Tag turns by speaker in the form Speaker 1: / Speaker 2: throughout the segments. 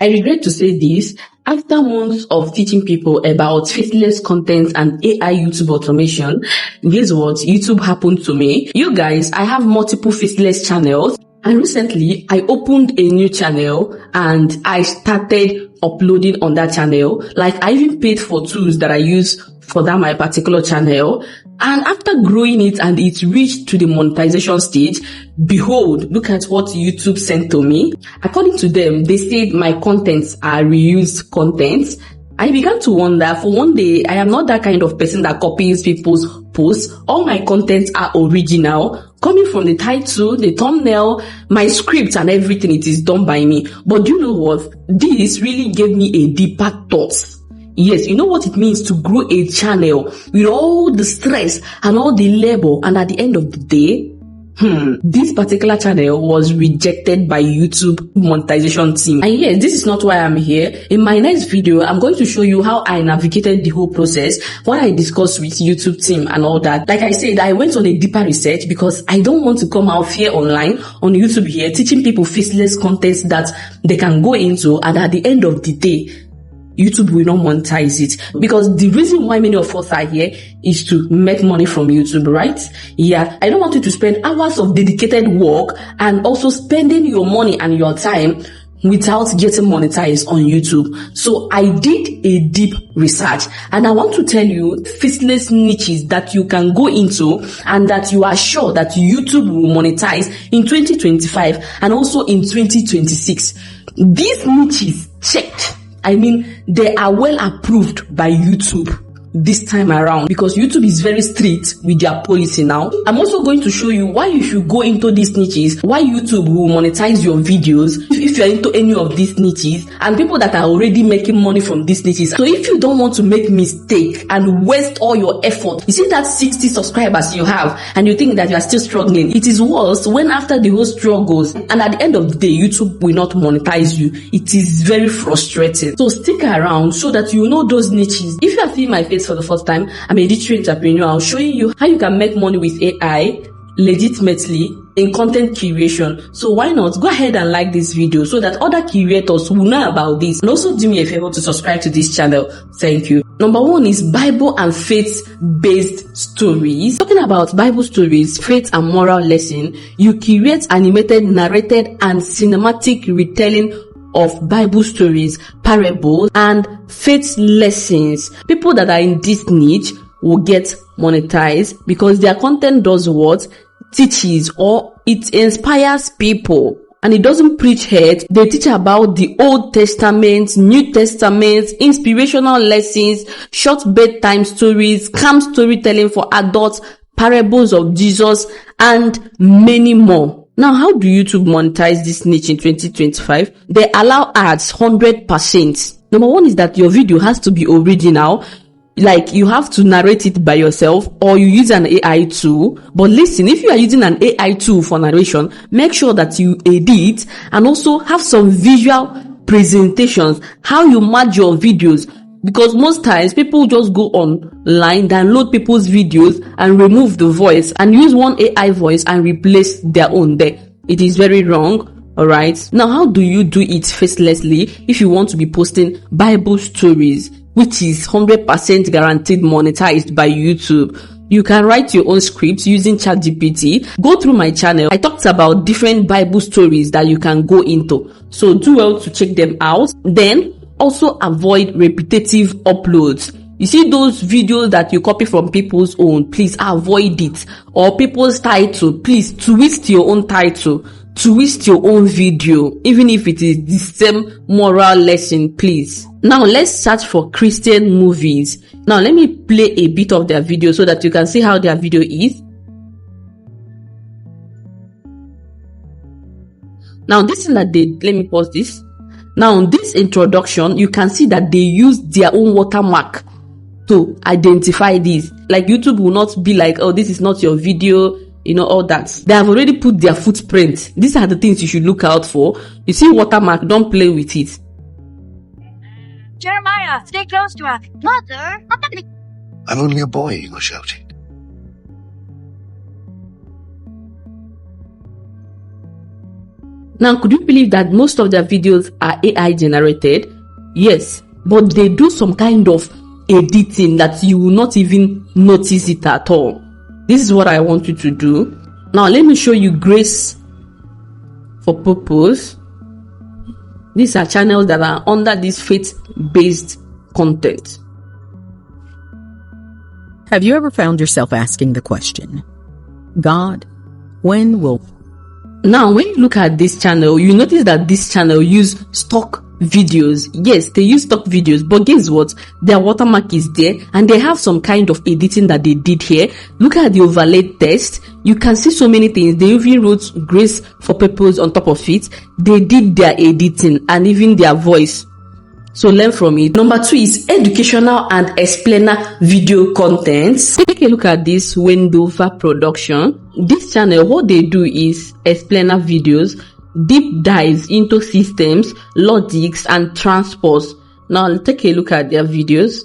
Speaker 1: I regret to say this, after months of teaching people about faceless content and AI YouTube automation, guess what? YouTube happened to me. You guys, I have multiple faceless channels. And recently, I opened a new channel and I started uploading on that channel. Like, I even paid for tools that I use for that my particular channel. And after growing it and it reached to the monetization stage, behold, look at what YouTube sent to me. According to them, they said my contents are reused contents. I began to wonder, for one day, I am not that kind of person that copies people's posts. All my contents are original, coming from the title, the thumbnail, my script and everything. It is done by me. But do you know what? This really gave me a deeper thought. Yes, you know what it means to grow a channel with all the stress and all the labor, and at the end of the day, this particular channel was rejected by YouTube monetization team. And yes, this is not why I'm here. In my next video, I'm going to show you how I navigated the whole process, what I discussed with YouTube team and all that. Like I said, I went on a deeper research because I don't want to come out here online on YouTube here teaching people faceless contents that they can go into, and at the end of the day, YouTube will not monetize it. Because the reason why many of us are here is to make money from YouTube, right? Yeah, I don't want you to spend hours of dedicated work and also spending your money and your time without getting monetized on YouTube. So I did a deep research and I want to tell you faceless niches that you can go into and that you are sure that YouTube will monetize in 2025 and also in 2026. These niches checked. I mean, they are well approved by YouTube this time around because YouTube is very strict with their policy now. I'm also going to show you why you should go into these niches, why YouTube will monetize your videos if you're into any of these niches, and people that are already making money from these niches. So if you don't want to make mistake and waste all your effort, you see that 60 subscribers you have and you think that you are still struggling, it is worse when after the whole struggles and at the end of the day, YouTube will not monetize you. It is very frustrating. So stick around so that you know those niches. If you are seeing my face for the first time, I'm a digital entrepreneur. I'll show you how you can make money with AI legitimately in content curation. So why not go ahead and like this video so that other curators will know about this, and also do me a favor to subscribe to this channel. Thank you. Number one is Bible and faith-based stories. Talking about Bible stories, faith and moral lesson, you curate animated, narrated and cinematic retelling of Bible stories, parables, and faith lessons. People that are in this niche will get monetized because their content does what? Teaches, or it inspires people. And it doesn't preach hate. They teach about the Old Testament, New Testament, inspirational lessons, short bedtime stories, calm storytelling for adults, parables of Jesus, and many more. Now, how do YouTube monetize this niche in 2025? They allow ads 100%. Number one is that your video has to be original. Like, you have to narrate it by yourself or you use an AI tool. But listen, if you are using an AI tool for narration, make sure that you edit and also have some visual presentations, how you merge your videos. Because most times people just go online, download people's videos and remove the voice and use one AI voice and replace their own there. It is very wrong. Alright. Now, how do you do it facelessly if you want to be posting Bible stories, which is 100% guaranteed monetized by YouTube? You can write your own scripts using ChatGPT. Go through my channel. I talked about different Bible stories that you can go into. So do well to check them out. Then also avoid repetitive uploads. You see those videos that you copy from people's own, please avoid it. Or people's title, please twist your own title, twist your own video, even if it is the same moral lesson, please. Now let's search for Christian movies. Now let me play a bit of their video so that you can see how their video is. Now this thing that let me pause this. Now, in this introduction, you can see that they use their own watermark to identify this. Like, YouTube will not be like, oh, this is not your video, you know, all that. They have already put their footprint. These are the things you should look out for. You see watermark, don't play with it.
Speaker 2: Jeremiah, stay close to us. Mother,
Speaker 3: I'm only a boy, you were shouting.
Speaker 1: Now, could you believe that most of their videos are AI generated? Yes, but they do some kind of editing that you will not even notice it at all. This is what I want you to do. Now, let me show you Grace for Purpose. These are channels that are under this faith-based content.
Speaker 4: Have you ever found yourself asking the question, God, when will...
Speaker 1: Now, when you look at this channel, you notice that this channel use stock videos. Yes, they use stock videos, but guess what? Their watermark is there and they have some kind of editing that they did here. Look at the overlay text. You can see so many things. They even wrote Grace for Purpose on top of it. They did their editing and even their voice. So learn from it. Number 2 is educational and explainer video content. Take a look at this Wendover production. This channel, what they do is explainer videos, deep dives into systems, logics, and transports. Now take a look at their videos.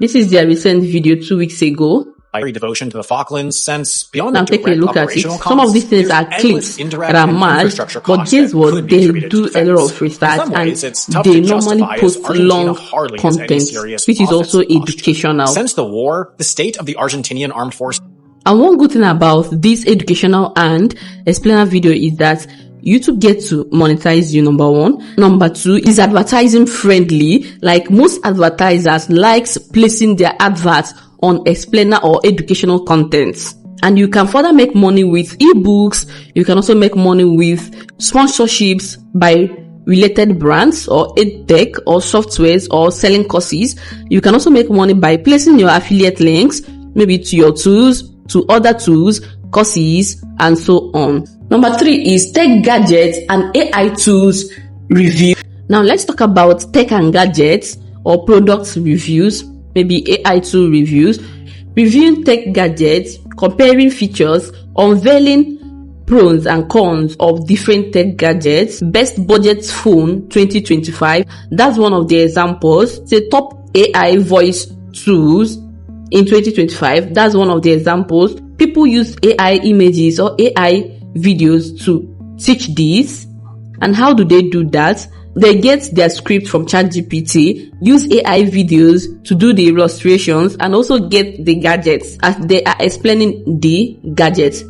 Speaker 1: This is their recent video 2 weeks ago.
Speaker 5: Devotion to the Falklands since beyond
Speaker 1: now
Speaker 5: the
Speaker 1: take a look at it. Some of these things are clips that are mad, but guess what? They do a lot of research and they normally post long content, which is also educational.
Speaker 5: Since the war, the state of the Argentinian armed forces.
Speaker 1: And one good thing about this educational and explainer video is that YouTube gets to monetize you, number 1. Number 2 is advertising friendly. Like most advertisers likes placing their adverts on explainer or educational content. And you can further make money with ebooks. You can also make money with sponsorships by related brands or edtech or softwares or selling courses. You can also make money by placing your affiliate links, maybe to your tools, to other tools, courses, and so on. Number 3 is tech gadgets and AI tools review. Now let's talk about tech and gadgets or product reviews, maybe AI tool reviews, reviewing tech gadgets, comparing features, unveiling pros and cons of different tech gadgets, best budget phone 2025. That's one of the examples. The top AI voice tools in 2025. That's one of the examples. People use AI images or AI videos to teach this. And how do they do that? They get their script from ChatGPT, use AI videos to do the illustrations, and also get the gadgets as they are explaining the gadgets.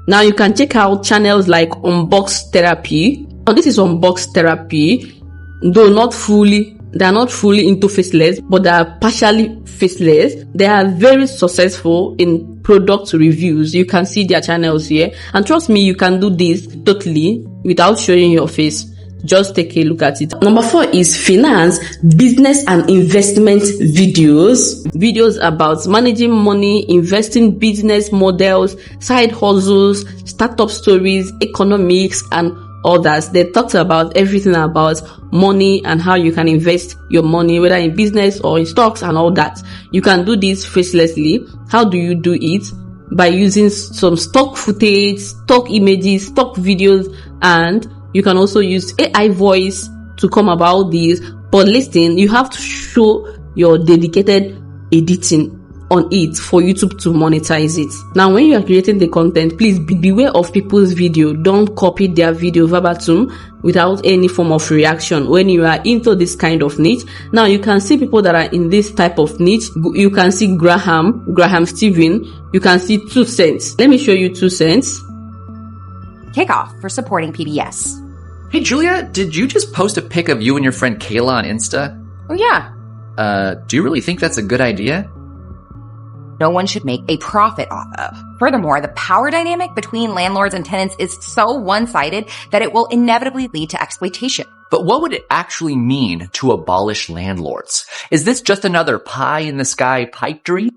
Speaker 1: Now you can check out channels like Unbox Therapy. Now this is Unbox Therapy, though they are not fully into faceless, but they are partially faceless. They are very successful in product reviews. You can see their channels here. And trust me, you can do this totally without showing your face. Just take a look at it. Number 4 is finance, business and investment videos. Videos about managing money, investing, business models, side hustles, startup stories, economics, and others. They talked about everything about money and how you can invest your money, whether in business or in stocks and all that. You can do this facelessly. How do you do it? By using some stock footage, stock images, stock videos, and you can also use AI voice to come about this. But listen, you have to show your dedicated editing on it for YouTube to monetize it. Now, when you are creating the content, please beware of people's video. Don't copy their video verbatim without any form of reaction when you are into this kind of niche. Now, you can see people that are in this type of niche. You can see Graham Stephen. You can see 2 cents. Let me show you 2 cents.
Speaker 6: Kickoff for supporting PBS.
Speaker 7: Hey, Julia, did you just post a pic of you and your friend Kayla on Insta?
Speaker 6: Oh, yeah.
Speaker 7: Do you really think that's a good idea?
Speaker 6: No one should make a profit off of. Furthermore, the power dynamic between landlords and tenants is so one-sided that it will inevitably lead to exploitation.
Speaker 7: But what would it actually mean to abolish landlords? Is this just another pie-in-the-sky pipe dream?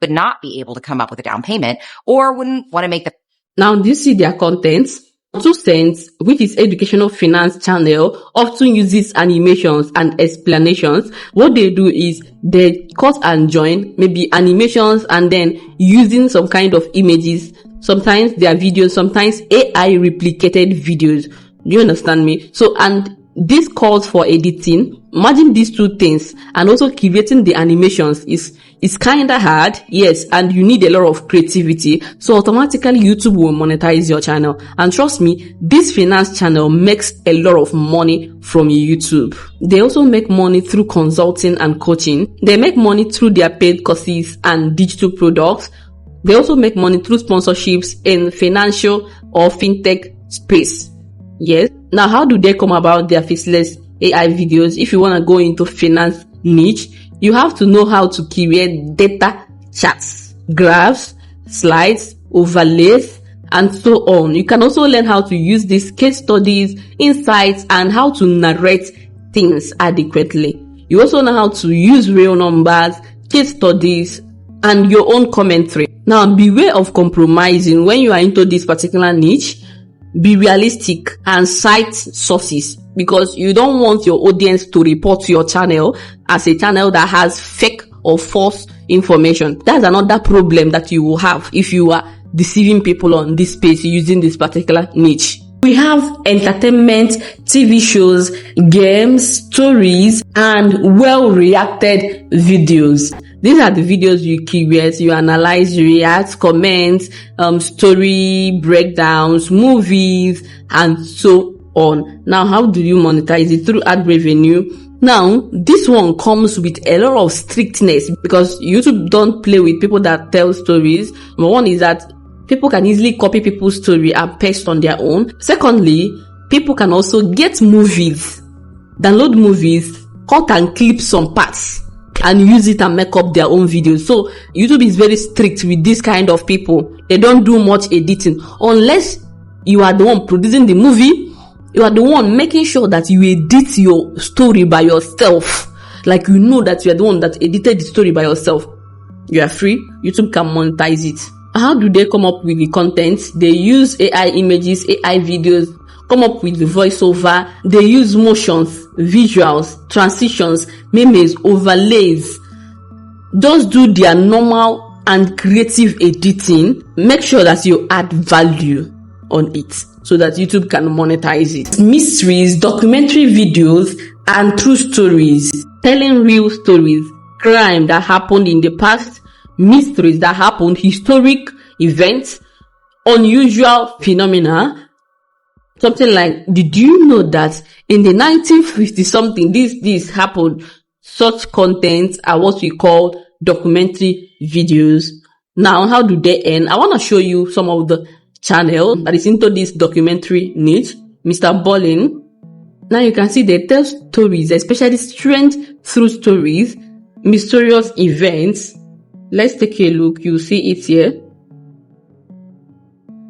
Speaker 6: Would not be able to come up with a down payment or wouldn't want to make the...
Speaker 1: Now, do you see their contents? 2 cents, which is educational finance channel, often uses animations and explanations. What they do is they cut and join maybe animations and then using some kind of images. Sometimes they are videos, sometimes AI replicated videos. Do you understand me? So, and this calls for editing, merging these two things, and also creating the animations is kinda hard, yes, and you need a lot of creativity. So automatically YouTube will monetize your channel. And trust me, this finance channel makes a lot of money from YouTube. They also make money through consulting and coaching. They make money through their paid courses and digital products. They also make money through sponsorships in financial or fintech space. Yes. Now, how do they come about their faceless AI videos? If you want to go into finance niche, you have to know how to create data charts, graphs, slides, overlays, and so on. You can also learn how to use these case studies, insights, and how to narrate things adequately. You also know how to use real numbers, case studies, and your own commentary. Now, beware of compromising when you are into this particular niche. Be realistic and cite sources, because you don't want your audience to report to your channel as a channel that has fake or false information. That's another problem that you will have if you are deceiving people on this space using this particular niche. We have entertainment, TV shows, games, stories, and well-reacted videos. These are the videos you create, you analyze, you react, comment, story breakdowns, movies, and so on. Now, how do you monetize it? Through ad revenue. Now, this one comes with a lot of strictness, because YouTube don't play with people that tell stories. Number one is that people can easily copy people's story and paste on their own. Secondly, people can also get movies, download movies, cut and clip some parts, and use it and make up their own videos. So YouTube is very strict with this kind of people. They don't do much editing unless you are the one producing the movie. You are the one making sure that you edit your story by yourself. Like, you know that you are the one that edited the story by yourself. You are free. YouTube can monetize it. How do they come up with the content? They use AI images, AI videos, come up with the voiceover. They use motions, visuals, transitions, memes, overlays. Just do their normal and creative editing. Make sure that you add value on it so that YouTube can monetize it. Mysteries, documentary videos, and true stories. Telling real stories, crime that happened in the past, mysteries that happened, historic events, unusual phenomena. Something like, did you know that in the 1950 something, this happened? Such content are what we call documentary videos. Now, how do they end? I want to show you some of the channel that is into this documentary niche. Mr. Bowling. Now you can see they tell stories, especially strange true stories, mysterious events. Let's take a look. You see it here.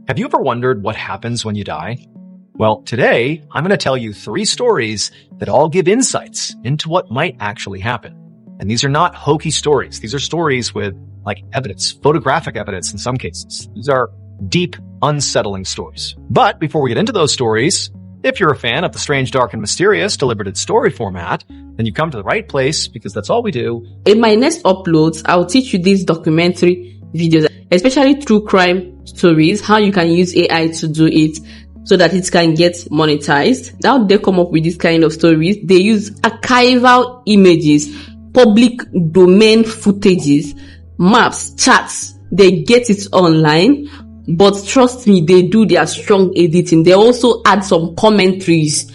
Speaker 5: Have you ever wondered what happens when you die? Well, today, I'm going to tell you 3 stories that all give insights into what might actually happen. And these are not hokey stories. These are stories with, like, evidence, photographic evidence in some cases. These are deep, unsettling stories. But before we get into those stories, if you're a fan of the strange, dark, and mysterious deliberative story format, then you come to the right place, because that's all we do.
Speaker 1: In my next uploads, I'll teach you these documentary videos, especially true crime stories, how you can use AI to do it so that it can get monetized. Now they come up with this kind of stories. They use archival images, public domain footages, maps, charts. They get it online. But trust me, they do their strong editing. They also add some commentaries.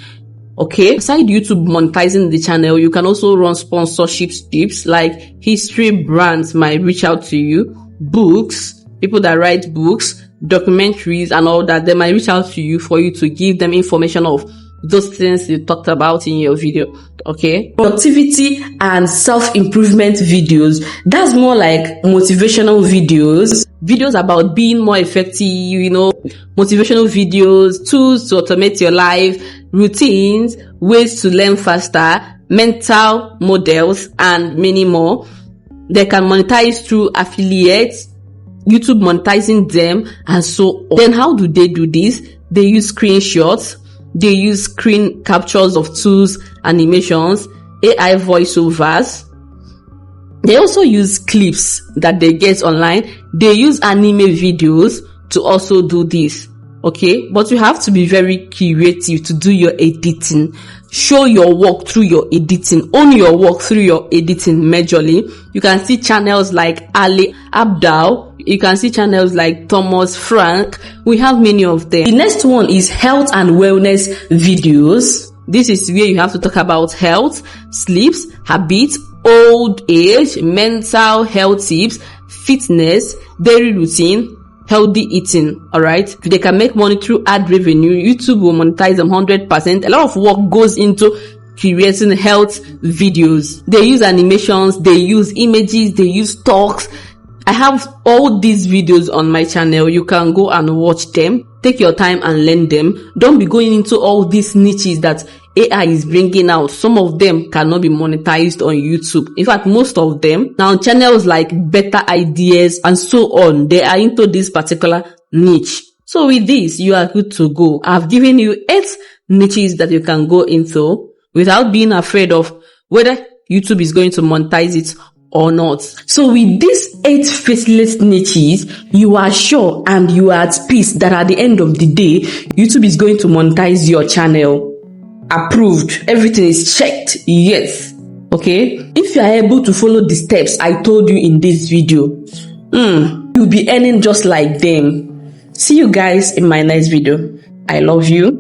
Speaker 1: Okay. Aside YouTube monetizing the channel, you can also run sponsorship tips, like history brands might reach out to you, books, people that write books, documentaries and all that. They might reach out to you for you to give them information of those things you talked about in your video. Okay. Productivity and self-improvement videos. That's more like motivational videos. Videos about being more effective, motivational videos, tools to automate your life, routines, ways to learn faster, mental models, and many more. They can monetize through affiliates, YouTube monetizing them, and so on. Then how do they do this? They use screenshots. They use screen captures of tools, animations, AI voiceovers. They also use clips that they get online. They use anime videos to also do this. Okay. But you have to be very creative to do your editing. show your work through your editing, own your work through your editing majorly. You can see channels like Ali Abdal, you can see channels like Thomas Frank. We have many of them. The next one is health and wellness videos. This is where you have to talk about health, sleeps, habits, old age, mental health tips, fitness, daily routine, healthy eating. All right, if they can make money through ad revenue, YouTube will monetize them 100%. A lot of work goes into creating health videos. They use animations, they use images, they use talks. I have all these videos on my channel. You can go and watch them. Take your time and learn them. Don't be going into all these niches that AI is bringing out. Some of them cannot be monetized on YouTube. In fact, most of them, now channels like Better Ideas and so on, they are into this particular niche. So with this, you are good to go. I've given you 8 niches that you can go into without being afraid of whether YouTube is going to monetize it or not. So with these 8 faceless niches, you are sure and you are at peace that at the end of the day, YouTube is going to monetize your channel. Approved. Everything is checked. Yes. Okay. If you are able to follow the steps I told you in this video, you'll be earning just like them. See you guys in my next video. I love you.